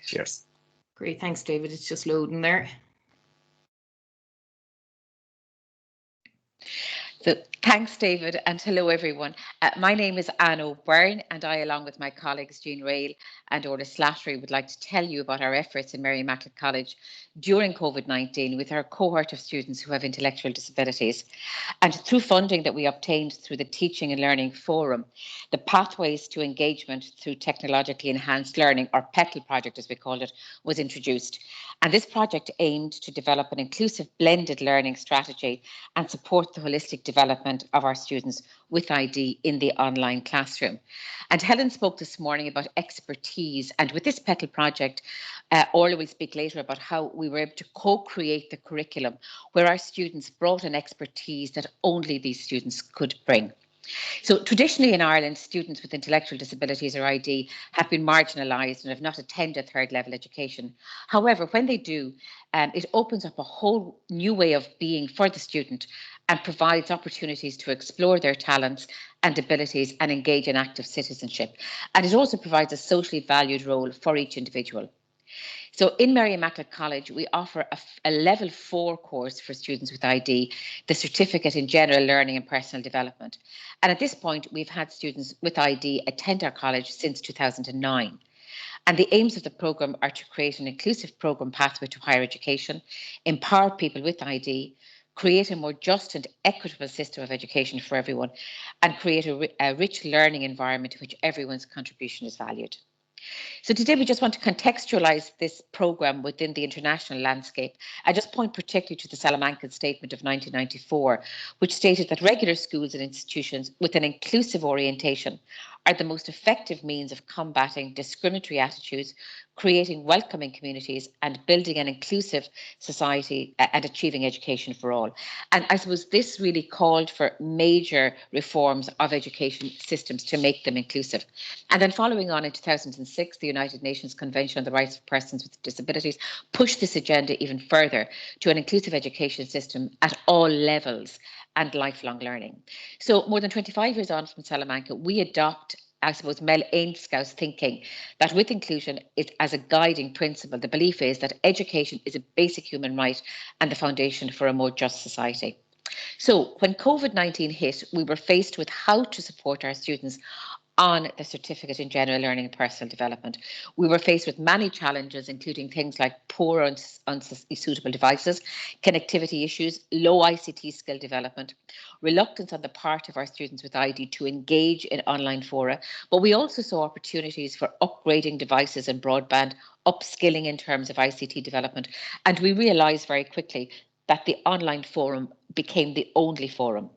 Cheers. Great, thanks, David. It's just loading there. So thanks, David, and hello, everyone. My name is Anne O'Byrne, and I, along with my colleagues Jean Reale and Orla Slattery, would like to tell you about our efforts in Mary Immaculate College during COVID-19 with our cohort of students who have intellectual disabilities. And through funding that we obtained through the Teaching and Learning Forum, the Pathways to Engagement Through Technologically Enhanced Learning, or PETL project as we called it, was introduced. And this project aimed to develop an inclusive blended learning strategy and support the holistic development of our students with ID in the online classroom. And Helen spoke this morning about expertise, and with this PETL project, Orla will speak later about how we were able to co-create the curriculum where our students brought an expertise that only these students could bring. So traditionally in Ireland, students with intellectual disabilities or ID have been marginalised and have not attended third level education. However, when they do, it opens up a whole new way of being for the student and provides opportunities to explore their talents and abilities and engage in active citizenship. And it also provides a socially valued role for each individual. So in Mary Immaculate College, we offer a level 4 course for students with ID, the Certificate in General Learning and Personal Development. And at this point, we've had students with ID attend our college since 2009. And the aims of the programme are to create an inclusive programme pathway to higher education, empower people with ID, create a more just and equitable system of education for everyone, and create a rich learning environment in which everyone's contribution is valued. So today we just want to contextualise this programme within the international landscape. I just point particularly to the Salamancan Statement of 1994, which stated that regular schools and institutions with an inclusive orientation are the most effective means of combating discriminatory attitudes, creating welcoming communities and building an inclusive society and achieving education for all. And I suppose this really called for major reforms of education systems to make them inclusive. And then following on in 2006, the United Nations Convention on the Rights of Persons with Disabilities pushed this agenda even further to an inclusive education system at all levels and lifelong learning. So more than 25 years on from Salamanca, we adopt, I suppose, Mel Ainscou's thinking that with inclusion as a guiding principle, the belief is that education is a basic human right and the foundation for a more just society. So when COVID-19 hit, we were faced with how to support our students on the Certificate in General Learning and Personal Development. We were faced with many challenges, including things like poor unsuitable devices, connectivity issues, low ICT skill development, reluctance on the part of our students with ID to engage in online fora, but we also saw opportunities for upgrading devices and broadband, upskilling in terms of ICT development, and we realised very quickly that the online forum became the only forum.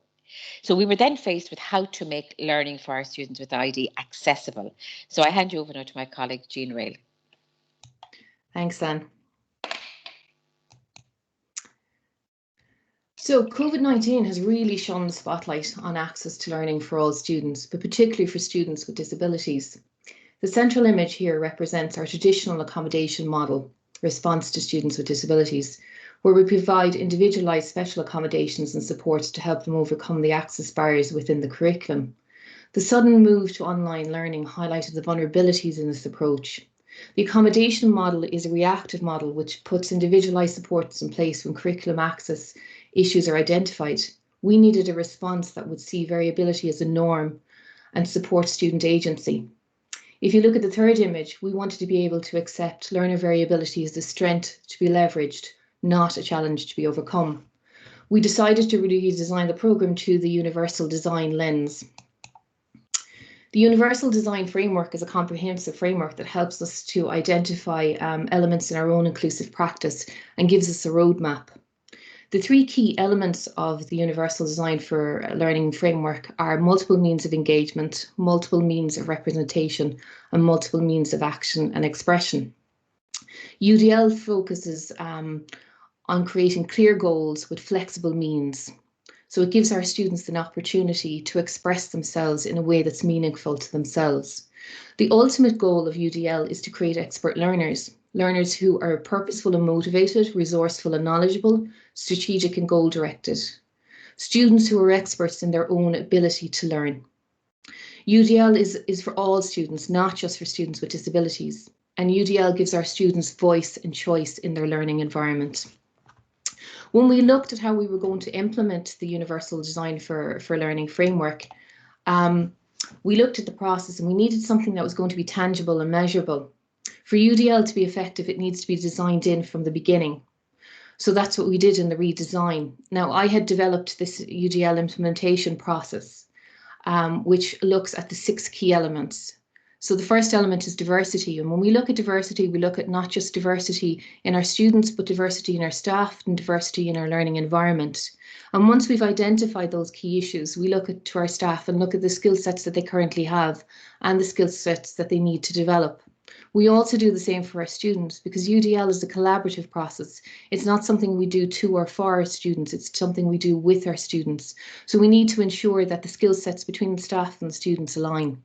So we were then faced with how to make learning for our students with ID accessible. So I hand you over now to my colleague, Jean Reale. Thanks, Anne. So COVID-19 has really shone the spotlight on access to learning for all students, but particularly for students with disabilities. The central image here represents our traditional accommodation model response to students with disabilities, where we provide individualised special accommodations and supports to help them overcome the access barriers within the curriculum. The sudden move to online learning highlighted the vulnerabilities in this approach. The accommodation model is a reactive model which puts individualised supports in place when curriculum access issues are identified. We needed a response that would see variability as a norm and support student agency. If you look at the third image, we wanted to be able to accept learner variability as a strength to be leveraged, not a challenge to be overcome. We decided to redesign the programme to the universal design lens. The universal design framework is a comprehensive framework that helps us to identify elements in our own inclusive practice and gives us a roadmap. The three key elements of the universal design for learning framework are multiple means of engagement, multiple means of representation, and multiple means of action and expression. UDL focuses on creating clear goals with flexible means. So it gives our students an opportunity to express themselves in a way that's meaningful to themselves. The ultimate goal of UDL is to create expert learners, learners who are purposeful and motivated, resourceful and knowledgeable, strategic and goal-directed. Students who are experts in their own ability to learn. UDL is for all students, not just for students with disabilities. and UDL gives our students voice and choice in their learning environment. When we looked at how we were going to implement the Universal Design for Learning framework, we looked at the process and we needed something that was going to be tangible and measurable. For UDL to be effective, it needs to be designed in from the beginning. So that's what we did in the redesign. Now, I had developed this UDL implementation process, which looks at the 6 key elements. So the first element is diversity. And when we look at diversity, we look at not just diversity in our students, but diversity in our staff and diversity in our learning environment. And once we've identified those key issues, we look to our staff and look at the skill sets that they currently have and the skill sets that they need to develop. We also do the same for our students, because UDL is a collaborative process. It's not something we do to or for our students, it's something we do with our students. So we need to ensure that the skill sets between the staff and the students align.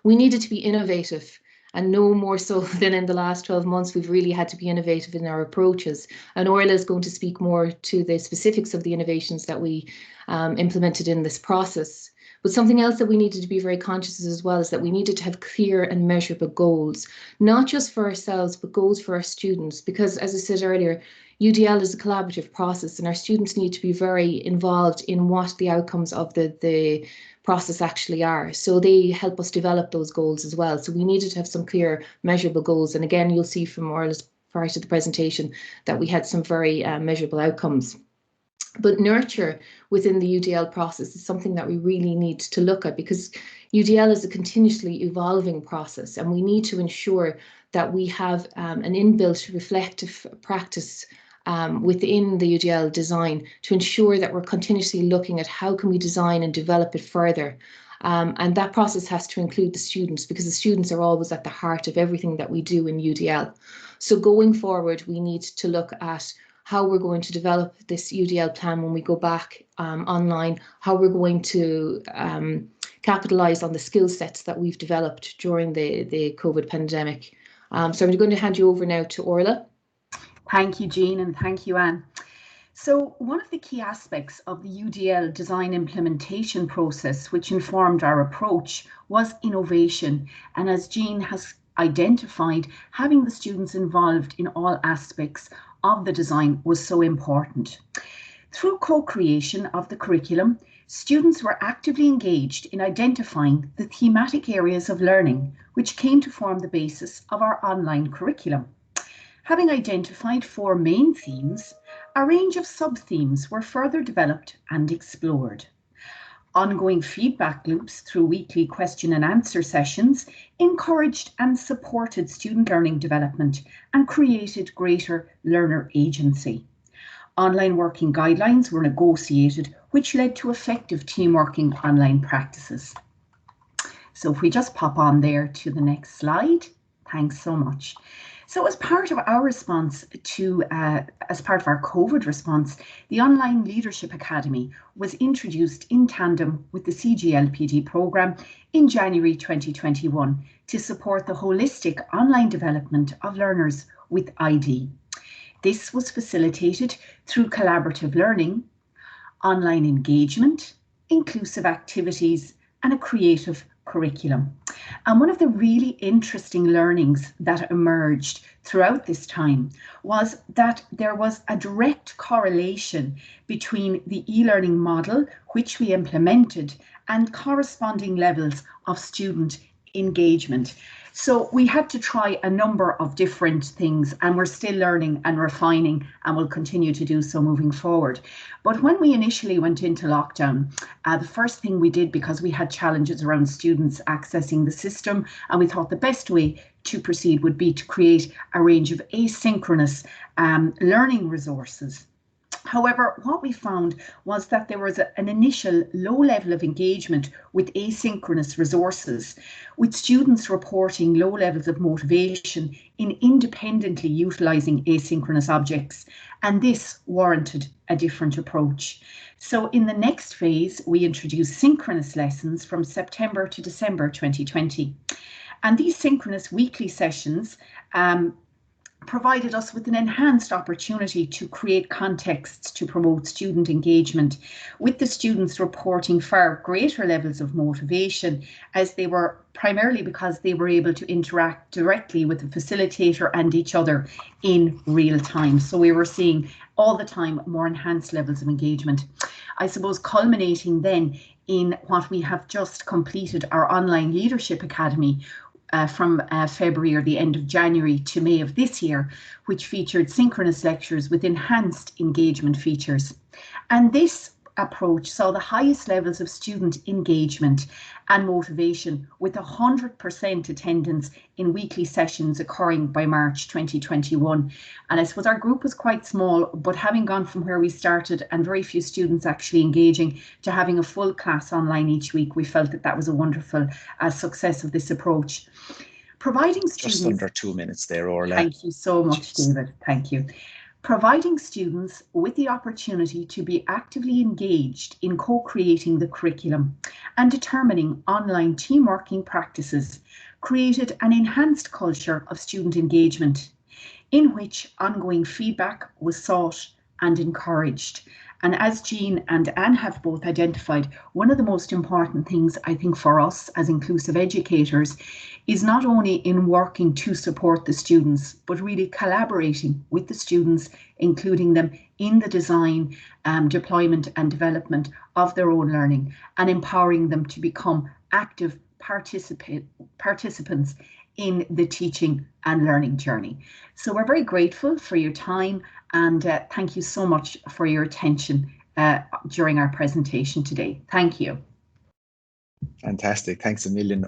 We needed to be innovative, and no more so than in the last 12 months, we've really had to be innovative in our approaches. And Orla is going to speak more to the specifics of the innovations that we implemented in this process. But something else that we needed to be very conscious of as well is that we needed to have clear and measurable goals, not just for ourselves, but goals for our students. Because as I said earlier, UDL is a collaborative process and our students need to be very involved in what the outcomes of the process actually are. So they help us develop those goals as well. So we needed to have some clear measurable goals. And again, you'll see from Orla's part of the presentation that we had some very measurable outcomes. But nurture within the UDL process is something that we really need to look at, because UDL is a continuously evolving process and we need to ensure that we have an inbuilt reflective practice within the UDL design to ensure that we're continuously looking at how can we design and develop it further. And that process has to include the students, because the students are always at the heart of everything that we do in UDL. So going forward, we need to look at how we're going to develop this UDL plan when we go back online, how we're going to capitalise on the skill sets that we've developed during the COVID pandemic. So I'm going to hand you over now to Orla. Thank you, Jean, and thank you, Anne. So one of the key aspects of the UDL design implementation process, which informed our approach, was innovation. And as Jean has identified, having the students involved in all aspects of the design was so important. Through co-creation of the curriculum, students were actively engaged in identifying the thematic areas of learning, which came to form the basis of our online curriculum. Having identified 4 main themes, a range of sub-themes were further developed and explored. Ongoing feedback loops through weekly question and answer sessions encouraged and supported student learning development and created greater learner agency. Online working guidelines were negotiated, which led to effective team working online practices. So if we just pop on there to the next slide, thanks so much. So as part of our response to, as part of our COVID response, the Online Leadership Academy was introduced in tandem with the CGLPD programme in January 2021 to support the holistic online development of learners with ID. This was facilitated through collaborative learning, online engagement, inclusive activities, and a creative curriculum. And one of the really interesting learnings that emerged throughout this time was that there was a direct correlation between the e-learning model, which we implemented, and corresponding levels of student engagement. So we had to try a number of different things, and we're still learning and refining, and will continue to do so moving forward. But when we initially went into lockdown, the first thing we did, because we had challenges around students accessing the system, and we thought the best way to proceed would be to create a range of asynchronous learning resources. However, what we found was that there was an initial low level of engagement with asynchronous resources, with students reporting low levels of motivation in independently utilising asynchronous objects, and this warranted a different approach. So in the next phase, we introduced synchronous lessons from September to December 2020. And these synchronous weekly sessions provided us with an enhanced opportunity to create contexts to promote student engagement, with the students reporting far greater levels of motivation, as they were primarily because they were able to interact directly with the facilitator and each other in real time. So we were seeing all the time more enhanced levels of engagement. I suppose culminating then in what we have just completed, our online leadership academy, from February or the end of January to May of this year, which featured synchronous lectures with enhanced engagement features. And this approach saw the highest levels of student engagement and motivation, with 100% attendance in weekly sessions occurring by March 2021. And I suppose our group was quite small, but having gone from where we started and very few students actually engaging to having a full class online each week, we felt that that was a wonderful success of this approach. Providing students... Just under 2 minutes there, Orla. Thank you so much, David. Thank you. Providing students with the opportunity to be actively engaged in co-creating the curriculum and determining online team working practices created an enhanced culture of student engagement, in which ongoing feedback was sought and encouraged. And as Jean and Anne have both identified, one of the most important things, I think, for us as inclusive educators is not only in working to support the students, but really collaborating with the students, including them in the design, deployment and development of their own learning, and empowering them to become active participants in the teaching and learning journey. So we're very grateful for your time, and thank you so much for your attention during our presentation today. Thank you. Fantastic. Thanks a million.